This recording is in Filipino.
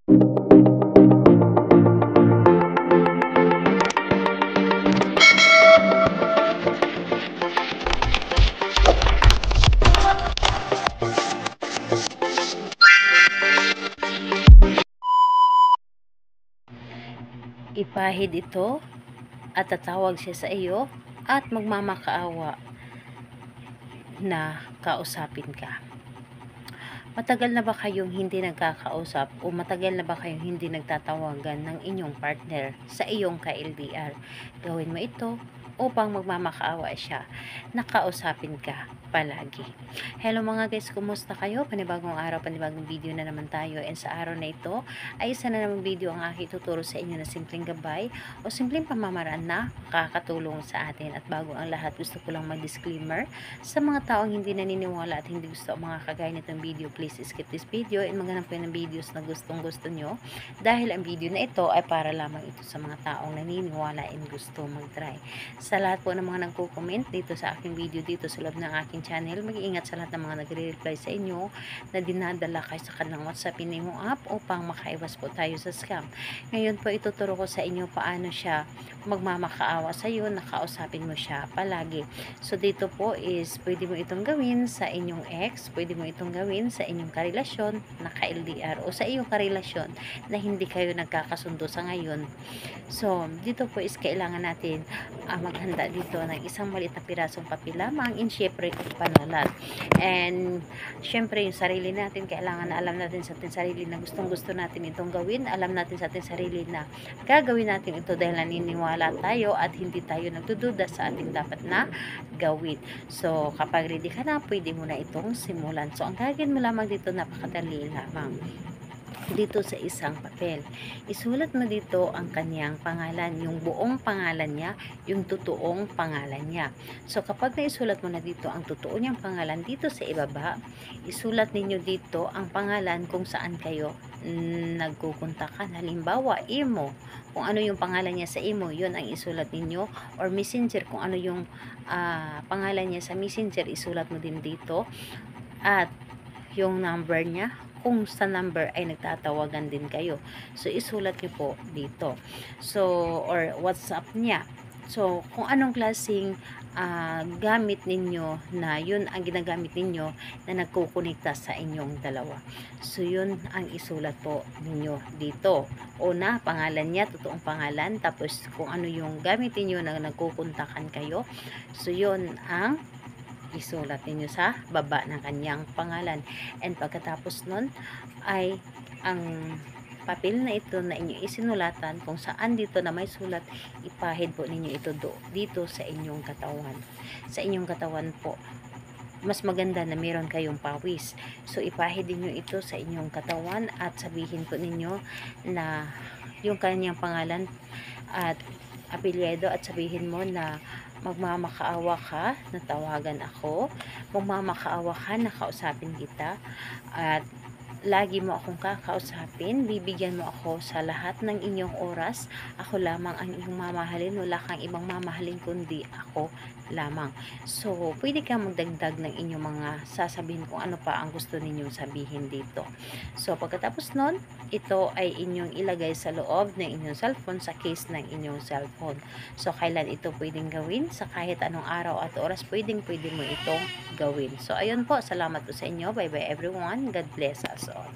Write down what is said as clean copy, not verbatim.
Ipahid ito at tatawag siya sa iyo at magmamakaawa na kausapin ka. Matagal na ba kayong hindi nagkakausap o matagal na ba kayong hindi nagtatawagan ng inyong partner sa iyong ka-LDR? Gawin mo ito upang magmamakaawa siya, nakausapin ka palagi. Hello mga guys, kumusta kayo? Panibagong araw, panibagong video na naman tayo, and sa araw na ito ay isa na namang video ang aking tuturo sa inyo na simpleng gabay o simpleng pamamaraan na kakatulong sa atin. At bago ang lahat, gusto ko lang mag-disclaimer sa mga taong hindi naniniwala at hindi gusto ang mga kagaya nitong video. Please skip this video and maghanap kayo ng videos na gustong gusto nyo, dahil ang video na ito ay para lamang ito sa mga taong naniniwala and gusto mag-try. Sa lahat po ng mga nagko-comment dito sa aking video dito sa loob ng aking channel, mag-iingat sa lahat ng mga nagre-reply sa inyo na dinadala kayo sa kanilang WhatsApp Pinimo app upang makaiwas po tayo sa scam. Ngayon po ituturo ko sa inyo paano siya magmamakaawa sa iyo, nakausapin mo siya palagi. So dito po is pwede mo itong gawin sa inyong ex, pwede mo itong gawin sa inyong karelasyon na ka-LDR o sa iyong karelasyon na hindi kayo nagkakasundo sa ngayon. So dito po is kailangan natin maghanda dito ng isang maliit na pirasong papel lamang, in syempre panulat. And syempre yung sarili natin, kailangan na alam natin sa ating sarili na gustong gusto natin itong gawin, alam natin sa ating sarili na gagawin natin ito dahil naniniwala tayo at hindi tayo nagdududa sa ating dapat na gawin. So kapag ready ka na, pwede mo na itong simulan. So ang gagawin mo lamang dito, napakadali lamang. Dito sa isang papel, isulat mo dito ang kanyang pangalan, yung buong pangalan niya, yung totoong pangalan niya. So kapag naisulat mo na dito ang totoo niyang pangalan, dito sa ibaba, isulat ninyo dito ang pangalan kung saan kayo nagkukontakan. Halimbawa, imo, kung ano yung pangalan niya sa imo, yun ang isulat ninyo, or messenger, kung ano yung pangalan niya sa messenger, isulat mo din dito. At yung number niya, kung sa number ay nagtatawagan din kayo, so isulat niyo po dito. So or WhatsApp niya, so kung anong klaseng gamit ninyo, na yun ang ginagamit ninyo na nagkukonekta sa inyong dalawa, so yun ang isulat po ninyo dito. Una, pangalan niya, totoong pangalan, tapos kung ano yung gamit ninyo na nagkukontakan kayo, so yun ang isulat ninyo sa baba ng kanyang pangalan. And pagkatapos nun ay ang papel na ito na inyo isinulatan, kung saan dito na may sulat, ipahid po ninyo ito dito sa inyong katawan. Sa inyong katawan po, mas maganda na meron kayong pawis. So ipahid niyo ito sa inyong katawan at sabihin po ninyo na yung kanyang pangalan at apelyido, at sabihin mo na magmamakaawa ka na tawagan ako, magmamakaawa ka na kausapin kita, at lagi mo akong kakausapin, bibigyan mo ako sa lahat ng inyong oras, ako lamang ang iyong mamahalin, wala kang ibang mamahalin kundi ako lamang. So pwede kang magdagdag ng inyong mga sasabihin kung ano pa ang gusto ninyong sabihin dito. So pagkatapos nun, ito ay inyong ilagay sa loob ng inyong cellphone, sa case ng inyong cellphone. So kailan ito pwedeng gawin? Sa kahit anong araw at oras, pwede mo itong gawin. So ayun po, salamat po sa inyo. Bye bye everyone, God bless us all.